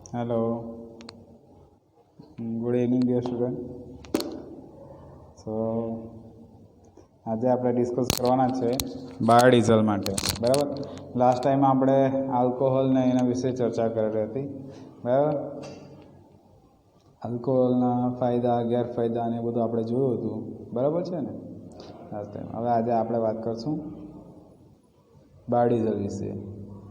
Hello, good evening dear student. So આજે આપણે discuss કરવાના છે બાયોડીઝલ માટે. બરાબર, લાસ્ટ ટાઈમ આપણે આલ્કોહોલ ને એના વિશે ચર્ચા કરેલી હતી. બરાબર, આલ્કોહોલના ફાયદા ગેરફાયદા અને એ બધું આપણે જોયું હતું. બરાબર છે ને લાસ્ટ ટાઈમ. હવે આજે આપણે વાત કરશું બાયોડીઝલ વિશે.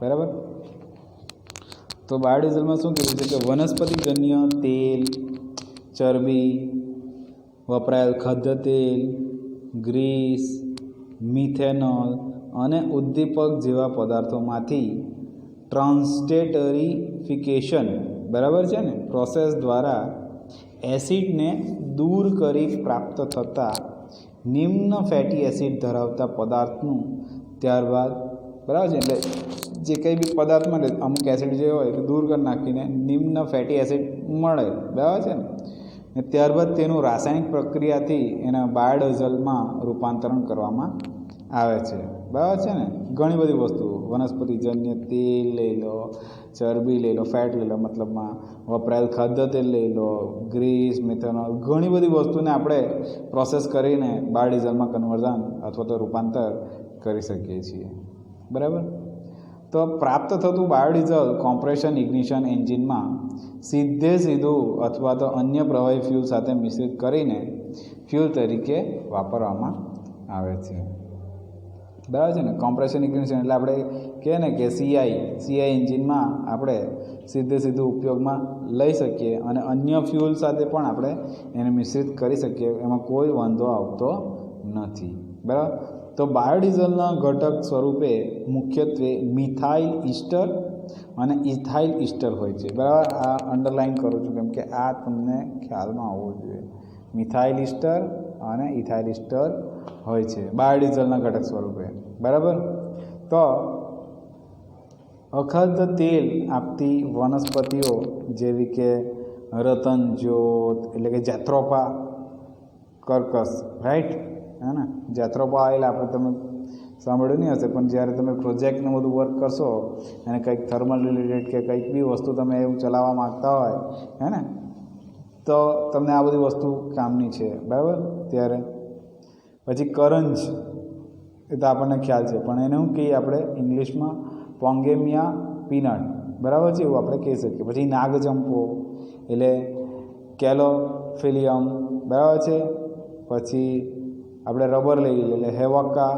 બરાબર, તો બાયોડીઝલમાં શું કીધું છે કે વનસ્પતિજન્ય તેલ, ચરબી, વપરાયેલ ખાદ્ય તેલ, ગ્રીસ, મિથેનોલ અને ઉદ્દીપક જેવા પદાર્થોમાંથી ટ્રાન્સસ્ટેટરીફિકેશન, બરાબર છે ને, પ્રોસેસ દ્વારા એસિડને દૂર કરી પ્રાપ્ત થતા નિમ્ન ફેટી એસિડ ધરાવતા પદાર્થનું ત્યારબાદ, બરાબર છે, એટલે જે કંઈ બી પદાર્થ મળે અમુક એસિડ જે હોય એ દૂર કરી નાખીને નિમ્ન ફેટી એસિડ મળે. બરાબર છે ને, ત્યારબાદ તેનું રાસાયણિક પ્રક્રિયાથી એના બાયોડીઝલમાં રૂપાંતરણ કરવામાં આવે છે. બરાબર છે ને, ઘણી બધી વસ્તુઓ, વનસ્પતિજન્ય તેલ લઈ લો, ચરબી લઈ લો, ફેટ લઈ લો, મતલબમાં વપરાયેલ ખાદ્ય તેલ લઈ લો, ગ્રીસ, મિથેનોલ, ઘણી બધી વસ્તુને આપણે પ્રોસેસ કરીને બાયોડીઝલમાં કન્વર્ઝન અથવા તો રૂપાંતર કરી શકીએ છીએ. બરાબર, તો પ્રાપ્ત થતું બાયોડીઝલ કોમ્પ્રેશન ઇગ્નિશન એન્જિનમાં સીધું અથવા તો અન્ય પ્રવાહી ફ્યુલ સાથે મિશ્રિત કરીને ફ્યુલ તરીકે વાપરવામાં આવે છે. બરાબર છે ને, કોમ્પ્રેશન ઇગ્નિશન એટલે આપણે કહીએ ને કે સીઆઈ એન્જિનમાં આપણે સીધું ઉપયોગમાં લઈ શકીએ અને અન્ય ફ્યુલ સાથે પણ આપણે એને મિશ્રિત કરી શકીએ, એમાં કોઈ વાંધો આવતો નથી. બરાબર, તો બાયોડીઝલના ઘટક સ્વરૂપે મુખ્યત્વે મિથાઇલ ઇસ્ટર અને ઇથાઇલ ઇસ્ટર હોય છે. બરાબર, આ અંડરલાઇન કરું છું કેમ કે આ તમને ખ્યાલમાં આવવું જોઈએ. મિથાઇલ ઇસ્ટર અને ઇથાઇલ ઇસ્ટર હોય છે બાયોડીઝલના ઘટક સ્વરૂપે. બરાબર, તો અખાદ્ય તેલ આપતી વનસ્પતિઓ જેવી કે રતનજોત એટલે કે જેથ્રોપા કર્કસ, રાઈટ, હે ને, જેથ્રોપા ઓઇલ આપણે તમે સાંભળ્યું નહીં હશે, પણ જ્યારે તમે પ્રોજેક્ટનું બધું વર્ક કરશો અને કંઈક થર્મલ રિલેટેડ કે કંઈક બી વસ્તુ તમે એવું ચલાવવા માગતા હોય, હે ને, તો તમને આ બધી વસ્તુ કામની છે. બરાબર, ત્યારે પછી કરંજ, એ તો આપણને ખ્યાલ છે, પણ એને શું કહીએ આપણે ઇંગ્લિશમાં પોંગેમિયા પીનટ. બરાબર છે, એવું આપણે કહી શકીએ. પછી નાગચંપો એટલે કેલોફિલિયમ. બરાબર છે, પછી આપણે રબર લઈ લઈએ એટલે હેવાકા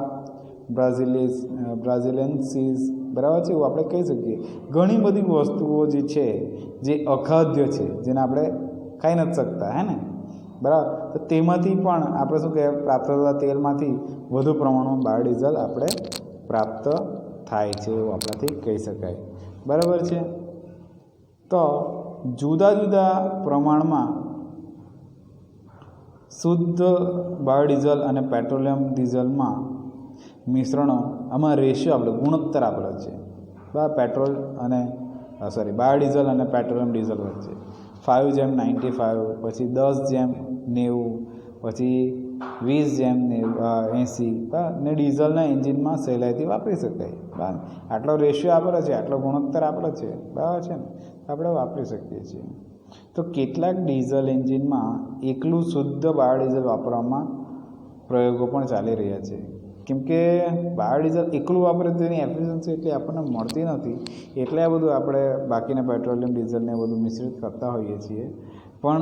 બ્રાઝિલિયન્સીસ. બરાબર છે, એવું આપણે કહી શકીએ. ઘણી બધી વસ્તુઓ જે છે જે અખાદ્ય છે, જેને આપણે ખાઈ નથી શકતા, હે ને. બરાબર, તો તેમાંથી પણ આપણે શું કહેવાય, પ્રાપ્ત થતા તેલમાંથી વધુ પ્રમાણમાં બાયોડીઝલ આપણે પ્રાપ્ત થાય છે, એવું આપણાથી કહી શકાય. બરાબર છે, તો જુદા જુદા પ્રમાણમાં શુદ્ધ બાયોડીઝલ અને પેટ્રોલિયમ ડીઝલમાં મિશ્રણો, આમાં રેશિયો આપણે ગુણોત્તર આપેલો છે. બરાબર, પેટ્રોલ અને બાયોડીઝલ અને પેટ્રોલિયમ ડીઝલ વચ્ચે 5:95, પછી 10:90, પછી 20:80. બરાબર, ને ડીઝલના એન્જિનમાં સહેલાઈથી વાપરી શકાય. બરાબર, આટલો રેશિયો આપેલો છે, આટલો ગુણોત્તર આપેલો છે. બરાબર છે ને, આપણે વાપરી શકીએ છીએ. તો કેટલાક ડીઝલ એન્જિનમાં એકલું શુદ્ધ બાયોડીઝલ વાપરવામાં પ્રયોગો પણ ચાલી રહ્યા છે. કેમ કે બાયોડીઝલ એકલું વાપરે તો એની એફિશિયન્સી એટલી આપણને મળતી નથી, એટલે આ બધું આપણે બાકીના પેટ્રોલિયમ ડીઝલને બધું મિશ્રિત કરતા હોઈએ છીએ. પણ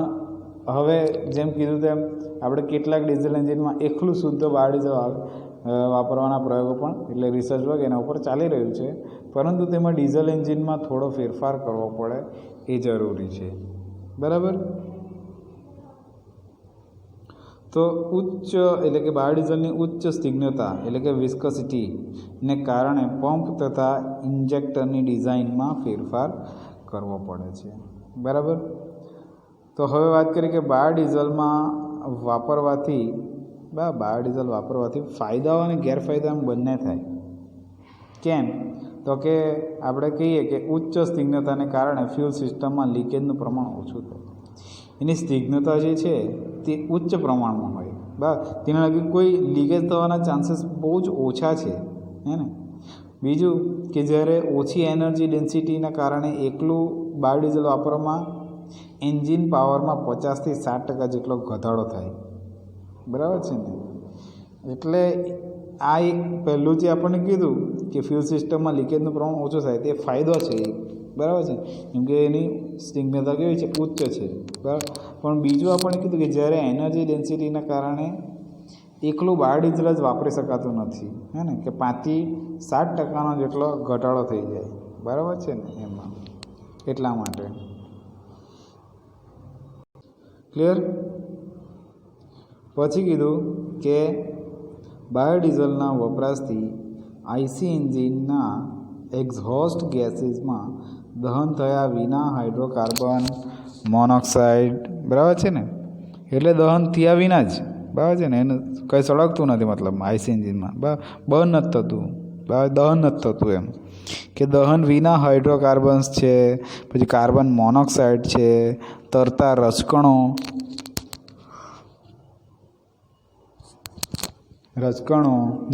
હવે જેમ કીધું તેમ આપણે કેટલાક ડીઝલ એન્જિનમાં એકલું શુદ્ધ બાયોડીઝલ વાપરવાના પ્રયોગો પણ, એટલે રિસર્ચ વર્ક એના ઉપર ચાલી રહ્યું છે. પરંતુ તેમાં ડીઝલ એન્જિનમાં થોડો ફેરફાર કરવો પડે એ જરૂરી છે. બરાબર, તો ઉચ્ચ એટલે કે બાયોડીઝલની ઉચ્ચ સ્નિગ્ધતા એટલે કે વિસ્કોસિટીને કારણે પંપ તથા ઇન્જેક્ટરની ડિઝાઇનમાં ફેરફાર કરવો પડે છે. બરાબર, તો હવે વાત કરીએ કે બાયોડીઝલ વાપરવાથી ફાયદાઓ અને ગેરફાયદા બંને થાય. કેમ? તો કે આપણે કહીએ કે ઉચ્ચ સ્નિગ્ધતાને કારણે ફ્યુલ સિસ્ટમમાં લીકેજનું પ્રમાણ ઓછું થાય. એની સ્નિગ્ધતા જે છે તે ઉચ્ચ પ્રમાણમાં હોય. બરાબર, તેના લગી કોઈ લીકેજ થવાના ચાન્સીસ બહુ જ ઓછા છે, હે ને. બીજું કે જ્યારે ઓછી એનર્જી ડેન્સિટીના કારણે એકલું બાયોડીઝલ વાપરવામાં એન્જિન પાવરમાં 50થી 60% જેટલો ઘટાડો થાય, બરાબર છે ને. એટલે આ એક પહેલું જે આપણને કીધું કે ફ્યુલ સિસ્ટમમાં લીકેજનું પ્રમાણ ઓછું થાય તે ફાયદો છે, બરાબર છે, કેમ કે એની સ્નિગ્ધતા કેવી છે, ઉચ્ચ છે, બરાબર. પણ બીજું આપણને કીધું કે જ્યારે એનર્જી ડેન્સિટીના કારણે એકલું બાયોડીઝલ જ વાપરી શકાતું નથી, હે ને, કે 5થી 7% જેટલો ઘટાડો થઈ જાય, બરાબર છે ને એમાં. એટલા માટે ક્લિયર. પછી કીધું કે બાયોડીઝલના વપરાશથી આઈસી એન્જિનના એક્ઝોસ્ટ ગેસીસમાં દહન થયા વિના હાઇડ્રોકાર્બન મોનોક્સાઇડ, બરાબર છે ને, એટલે દહન થયા વિના જ, બરાબર છે ને, એને કંઈ સળગતું નથી, મતલબ આઈસી એન્જિનમાં બર્ન નથી થતું, દહન નથી થતું, એમ કે દહન વિના હાઇડ્રોકાર્બન્સ છે, પછી કાર્બન મોનોક્સાઇડ છે, તરતા રજકણો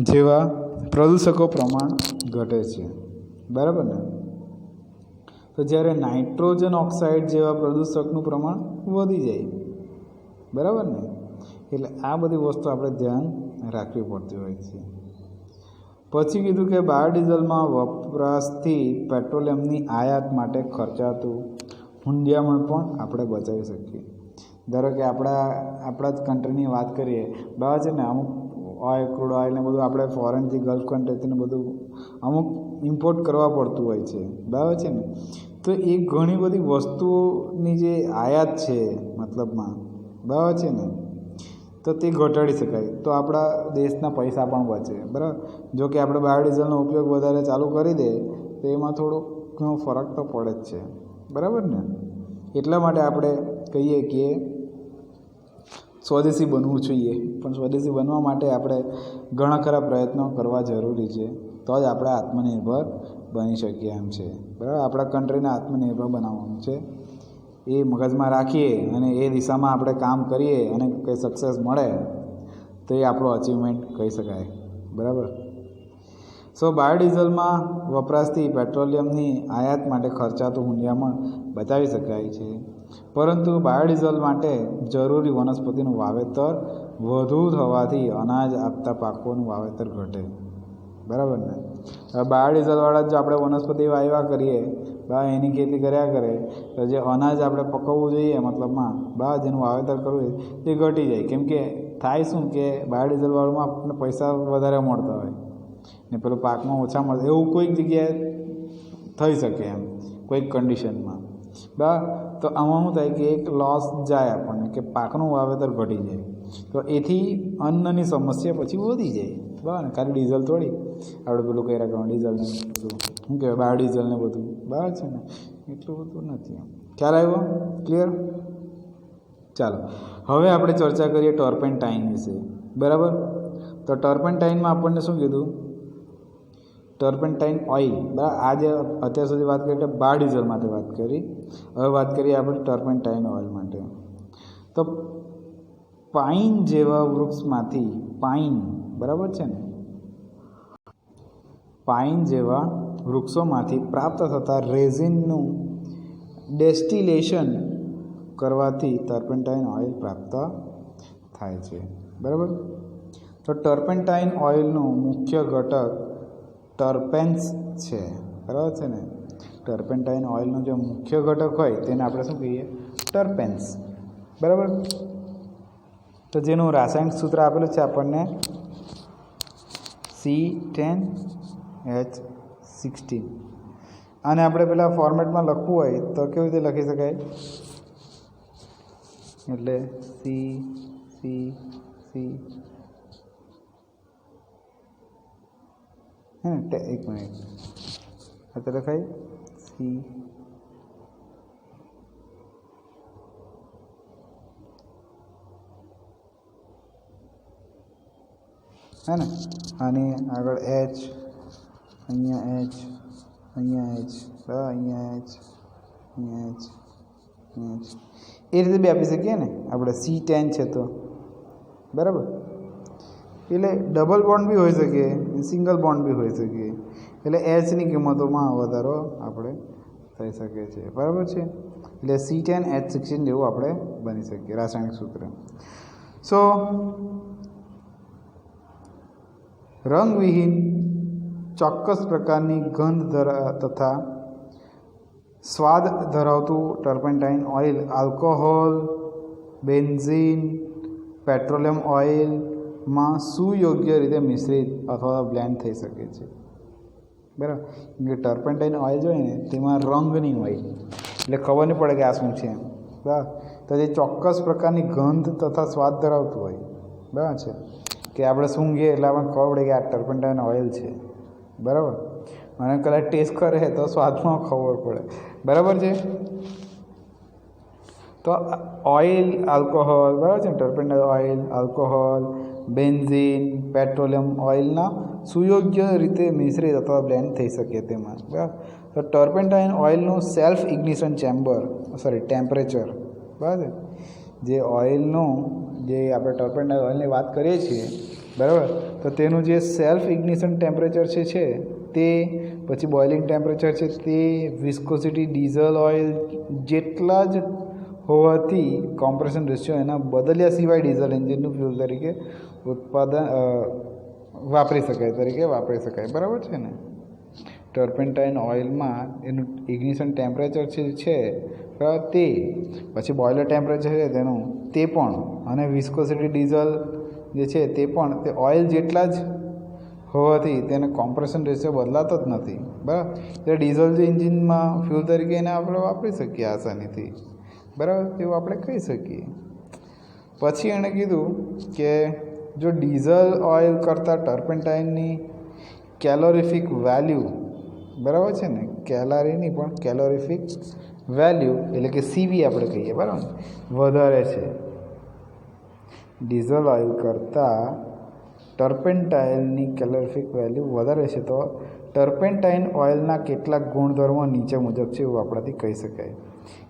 જેવા પ્રદૂષકો પ્રમાણ ઘટે છે, બરાબર ને. તો જ્યારે નાઇટ્રોજન ઓક્સાઇડ જેવા પ્રદૂષકનું પ્રમાણ વધી જાય, બરાબર ને. એટલે આ બધી વસ્તુ આપણે ધ્યાન રાખવી પડતી હોય છે. પછી કીધું કે બાયોડીઝલમાં વપરાશથી પેટ્રોલિયમની આયાત માટે ખર્ચાતું હુંડિયામણ પણ આપણે બચાવી શકીએ. ધારો કે આપણા જ કન્ટ્રીની વાત કરીએ, બરાબર છે ને, અમુક ઓઇલ, ક્રૂડ ઓઇલ ને બધું આપણે ફોરેનથી, ગલ્ફ કન્ટ્રીથી ને બધું અમુક ઇમ્પોર્ટ કરવા પડતું હોય છે, બરાબર છે ને. તો એ ઘણી બધી વસ્તુઓની જે આયાત છે મતલબમાં, બરાબર છે ને, તો તે ઘટાડી શકાય, તો આપણા દેશના પૈસા પણ બચે, બરાબર. જો કે આપણે બાયોડીઝલનો ઉપયોગ વધારે ચાલુ કરી દે તો એમાં થોડો ઘણો ફરક તો પડે જ છે, બરાબર ને. એટલા માટે આપણે કહીએ કે સ્વદેશી બનવું જોઈએ, પણ સ્વદેશી બનવા માટે આપણે ઘણા ખરા પ્રયત્નો કરવા જરૂરી છે, તો જ આપણે આત્મનિર્ભર બની શકીએ એમ છે, બરાબર. આપણા કન્ટ્રીને આત્મનિર્ભર બનાવવાનું છે, એ મગજમાં રાખીએ અને એ દિશામાં આપણે કામ કરીએ અને કંઈ સક્સેસ મળે તો એ આપણો અચીવમેન્ટ કહી શકાય, બરાબર. સો બાયોડીઝલમાં વપરાશથી પેટ્રોલિયમની આયાત માટે ખર્ચાતું હુંડિયામણ બચાવી શકાય છે, પરંતુ બાયોડીઝલ માટે જરૂરી વનસ્પતિનું વાવેતર વધુ થવાથી અનાજ આપતા પાકોનું વાવેતર ઘટે, બરાબર ને. હવે બાયોડીઝલવાળા જો આપણે વનસ્પતિ વાવ્યા કરીએ, બરાબર, એની ખેતી કર્યા કરે, તો જે અનાજ આપણે પકવવું જોઈએ મતલબમાં, બરાબર, જેનું વાવેતર કરવું એ ઘટી જાય. કેમ કે થાય શું કે બાયોડીઝલવાળુંમાં આપણને પૈસા વધારે મળતા હોય ને પેલું પાકમાં ઓછા મળે, એવું કોઈક જગ્યાએ થઈ શકે એમ, કોઈક કન્ડિશનમાં, બરાબર. તો આમાં શું થાય કે એક લોસ જાય આપણને, કે પાકનું વાવેતર ઘટી જાય, તો એથી અન્નની સમસ્યા પછી વધી જાય, બરાબર ને. ખાલી ડીઝલ થોડી આપણે પેલું કર્યા કરવાનું, ડીઝલને બધું શું કહેવાય, બાયોડીઝલ ને બધું, બરાબર છે ને, એટલું બધું નથી. ખ્યાલ આવ્યો? ક્લિયર? ચાલો હવે આપણે ચર્ચા કરીએ ટર્પેન્ટાઇન વિશે, બરાબર. તો ટર્પેન્ટાઇનમાં આપણને શું કીધું, ટર્પેન્ટાઇન ઓઇલ, બરાબર. આજે અત્યાર સુધી વાત કરી એટલે બાયોડીઝલ માટે વાત કરી, હવે વાત કરીએ આપણે ટર્પેન્ટાઇન ઓઇલ માટે. તો પાઇન જેવા વૃક્ષમાંથી, પાઇન, બરાબર છે ને, પાઇન જેવા વૃક્ષોમાંથી પ્રાપ્ત થતા રેઝિનનું ડેસ્ટિલેશન કરવાથી ટર્પેન્ટાઇન ઓઇલ પ્રાપ્ત થાય છે, બરાબર. તો ટર્પેન્ટાઇન ઓઇલનું મુખ્ય ઘટક ટર્પેન્સ છે, બરાબર છે ને. ટર્પેન્ટાઇન ઓઇલનો જે મુખ્ય ઘટક હોય તેને આપણે શું કહીએ, ટર્પેન્સ, બરાબર. તો જેનું રાસાયણિક સૂત્ર આપેલું છે આપણને C10H16. અને આપણે પેલા ફોર્મેટમાં લખવું હોય તો કેવી રીતે લખી શકાય, એટલે C હે ને, એક મિનિટ, અત્યારે લખાય C હે ને, આની આગળ H, અહીંયા H, અહીંયા H, બરાબર, અહીંયા H, અહીંયા H, અહીંયા H, એ રીતે બી આપી શકીએ ને આપણે. C10 છે તો, બરાબર. એટલે ડબલ બોન્ડ બી હોઈ શકે, સિંગલ બોન્ડ બી હોઈ શકે, એટલે એચની કિંમતોમાં વધારો આપણે થઈ શકે છે, બરાબર છે. એટલે C10H16 જેવું આપણે બની શકીએ રાસાયણિક સૂત્ર. સો રંગવિહીન ચોક્કસ પ્રકારની ગંધ તથા સ્વાદ ધરાવતું turpentine oil alcohol, benzene, petroleum ઓઇલમાં સુયોગ્ય રીતે મિશ્રિત અથવા બ્લેન્ડ થઈ શકે છે, બરાબર. કે ટર્પેન્ટાઇન ઓઇલ જોઈએ ને તેમાં રંગ નહીં હોય એટલે ખબર નહીં પડે કે આ શું છે, બરાબર. તો જે ચોક્કસ પ્રકારની ગંધ તથા સ્વાદ ધરાવતું હોય, બરાબર છે, કે આપણે સૂંઘીએ એટલે આપણને ખબર પડે કે આ ટર્પેન્ટાઇન ઓઇલ છે, બરાબર. અને કદાચ ટેસ્ટ કરે તો સ્વાદમાં ખબર પડે, બરાબર છે. તો ઓઇલ, આલ્કોહોલ, બરાબર છે, turpentine oil, alcohol, benzene, petroleum ઓઇલના સુયોગ્ય રીતે મિશ્રિત અથવા બ્લેન્ડ થઈ શકે તેમાં, બરાબર. તો ટર્પેન્ટાઇન ઓઇલનું સેલ્ફ ઇગ્નિશન ટેમ્પરેચર, બરાબર છે, જે ઓઇલનું જે આપણે ટર્પેન્ટાઇન ઓઇલની વાત કરીએ છીએ, બરાબર, તો તેનું જે સેલ્ફ ઇગ્નિશન ટેમ્પરેચર છે તે, પછી બોઇલિંગ ટેમ્પરેચર છે તે વિસ્કોસિટી ડીઝલ ઓઇલ જેટલા જ હોવાથી કોમ્પ્રેશન રેશિયો એના બદલ્યા સિવાય ડીઝલ એન્જિનનું ફ્યુલ તરીકે વાપરી શકાય, બરાબર છે ને. ટર્પેન્ટાઇન ઓઇલમાં એનું ઇગ્નિશન ટેમ્પરેચર છે બરાબર, તે પછી બોઇલર ટેમ્પરેચર છે તેનું તે પણ, અને વિસ્કોસિટી ડીઝલ જે છે તે પણ તે ઓઇલ જેટલા જ હોવાથી તેને કોમ્પ્રેશન રેશિયો બદલાતો જ નથી, બરાબર. એટલે ડીઝલ જે એન્જિનમાં ફ્યુલ તરીકે એને આપણે વાપરી શકીએ આસાનીથી, બરાબર, એવું આપણે કહી શકીએ. પછી એણે કીધું કે જો ડીઝલ ઓઇલ કરતાં ટર્પેન્ટાઇનની કેલોરીફિક વેલ્યુ, બરાબર છે ને, કેલારીની પણ કેલોરીફિક વેલ્યુ એટલે કે CV આપણે કહીએ, બરાબર, વધારે છે. ડીઝલ ઓઇલ કરતાં ટર્પેન્ટાઇનની કેલોરીફિક વેલ્યુ વધારે છે તો ટર્પેન્ટાઇન ઓઇલના કેટલાક ગુણધર્મો નીચે મુજબ છે એવું આપણાથી કહી શકાય.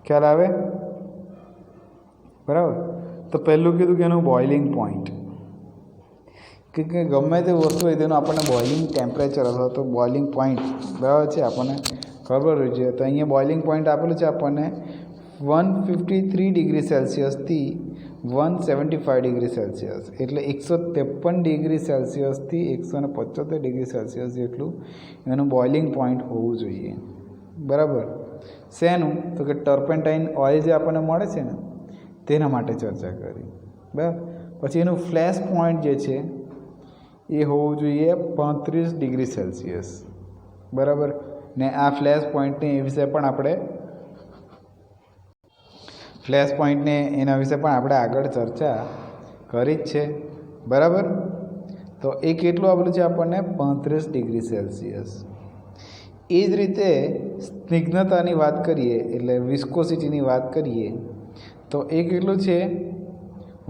ખ્યાલ આવે, બરાબર. તો પહેલું કીધું કે એનું બોઇલિંગ પોઈન્ટ, કે ગમે તે વસ્તુ હોય તેનું આપણને બોઇલિંગ ટેમ્પરેચર અથવા તો બોઇલિંગ પોઈન્ટ, બરાબર છે, આપણને ખબર હોય છે. તો અહીંયા બોઇલિંગ પોઈન્ટ આપેલું છે આપણને 153 ડિગ્રી સેલ્સિયસથી 175 ડિગ્રી સેલ્સિયસ, એટલે 153 ડિગ્રી સેલ્સિયસથી 175 ડિગ્રી સેલ્સિયસ જેટલું એનું બોઇલિંગ પોઈન્ટ હોવું જોઈએ, બરાબર. શેનું? તો કે ટર્પેન્ટાઇન ઓઇલ જે આપણને મળે છે ને તેના માટે ચર્ચા કરી, બરાબર. પછી એનું ફ્લેશ પોઈન્ટ જે છે એ હોવું જોઈએ 35 ડિગ્રી સેલ્સિયસ, બરાબર. ને આ ફ્લેશ પોઈન્ટની વિશે પણ આપણે એના વિશે પણ આપણે આગળ ચર્ચા કરી જ છે, બરાબર. તો એ કેટલું આપેલું છે આપણને 35 ડિગ્રી સેલ્સિયસ. એ જ રીતે સ્નિગ્ધતાની વાત કરીએ એટલે વિસ્કોસિટીની વાત કરીએ તો એ કેટલું છે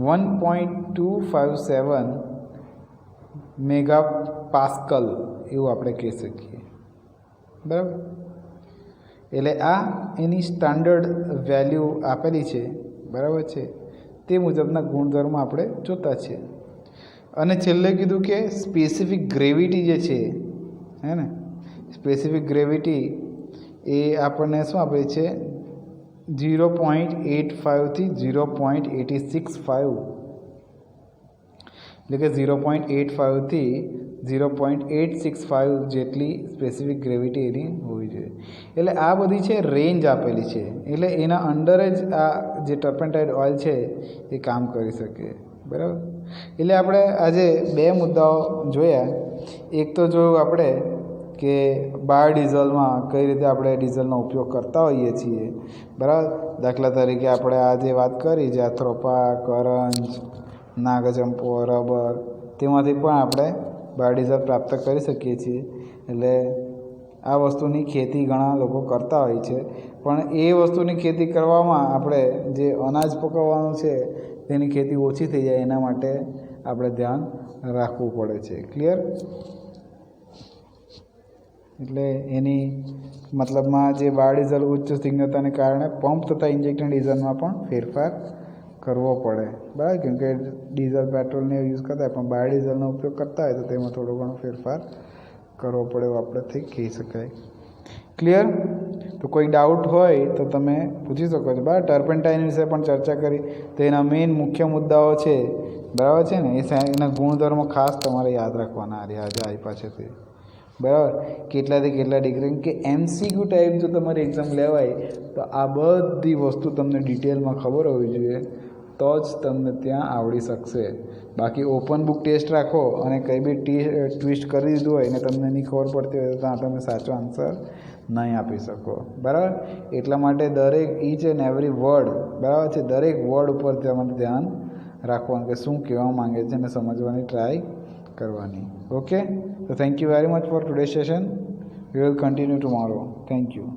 1.257 મેગાપાસ્કલ એવું આપણે કહી શકીએ, બરાબર. એટલે આ એની સ્ટાન્ડર્ડ વેલ્યુ આપેલી છે, બરાબર છે, તે મુજબના ગુણધર્મો આપણે જોતા છે. અને છેલ્લે કીધું કે સ્પેસિફિક ગ્રેવિટી જે છે, હે ને, સ્પેસિફિક ગ્રેવિટી એ આપણને શું આપે છે 0.85થી 0.865, એટલે કે 0.85થી 0.865 જેટલી સ્પેસિફિક ગ્રેવિટી એની હોવી જોઈએ. એટલે આ બધી છે રેન્જ આપેલી છે, એટલે એના અંડર જ આ જે ટર્પેન્ટાઇન ઓઇલ છે એ કામ કરી શકે, બરાબર. એટલે આપણે આજે બે મુદ્દાઓ જોયા. એક તો જોયું આપણે કે બાયોડીઝલમાં કઈ રીતે આપણે ડીઝલનો ઉપયોગ કરતા હોઈએ છીએ, બરાબર. દાખલા તરીકે આપણે આ જે વાત કરી જાથ્રોપા, કરંજ, નાગચંપો, રબર, તેમાંથી પણ આપણે બાયોડીઝલ પ્રાપ્ત કરી શકીએ છીએ. એટલે આ વસ્તુની ખેતી ઘણા લોકો કરતા હોય છે, પણ એ વસ્તુની ખેતી કરવામાં આપણે જે અનાજ પકવવાનું છે તેની ખેતી ઓછી થઈ જાય એના માટે આપણે ધ્યાન રાખવું પડે છે. ક્લિયર? એટલે એની મતલબમાં જે બાયોડીઝલ ઉચ્ચ સ્નિગ્ધતાને કારણે પંપ તથા ઇન્જેક્શન ડીઝલમાં પણ ફેરફાર કરવો પડે, બરાબર. કેમ કે ડીઝલ પેટ્રોલને યુઝ કરતા હોય પણ બાયોડીઝલનો ઉપયોગ કરતા હોય તો તેમાં થોડો ઘણો ફેરફાર કરવો પડે એવું આપણેથી કહી શકાય. ક્લિયર? તો કોઈ ડાઉટ હોય તો તમે પૂછી શકો છો. બરાબર, ટર્પેન્ટાઇન વિશે પણ ચર્ચા કરી. તો એના મેઇન મુખ્ય મુદ્દાઓ છે, બરાબર છે ને, એના ગુણધર્મો ખાસ તમારે યાદ રાખવાના. આજે આપ્યા છે તે, બરાબર. કેટલાથી કેટલા ડિગ્રી, કે MCQ ટાઈપ જો તમારી એક્ઝામ લેવાય તો આ બધી વસ્તુ તમને ડિટેલમાં ખબર હોવી જોઈએ, તો જ તમને ત્યાં આવડી શકશે. બાકી ઓપન બુક ટેસ્ટ રાખો અને કંઈ બી ટ્વિસ્ટ કરી દીધું હોય ને તમને નહીં ખબર પડતી હોય તો ત્યાં તમે સાચો આન્સર નહીં આપી શકો. બરાબર, એટલા માટે દરેક ઈચ એન્ડ એવરી વર્ડ, બરાબર છે, દરેક વર્ડ ઉપર તમારે ધ્યાન રાખવાનું કે શું કહેવા માંગે છે અને સમજવાની ટ્રાય કરવાની. ઓકે, તો thank you very much for today session. We will continue tomorrow. Thank you.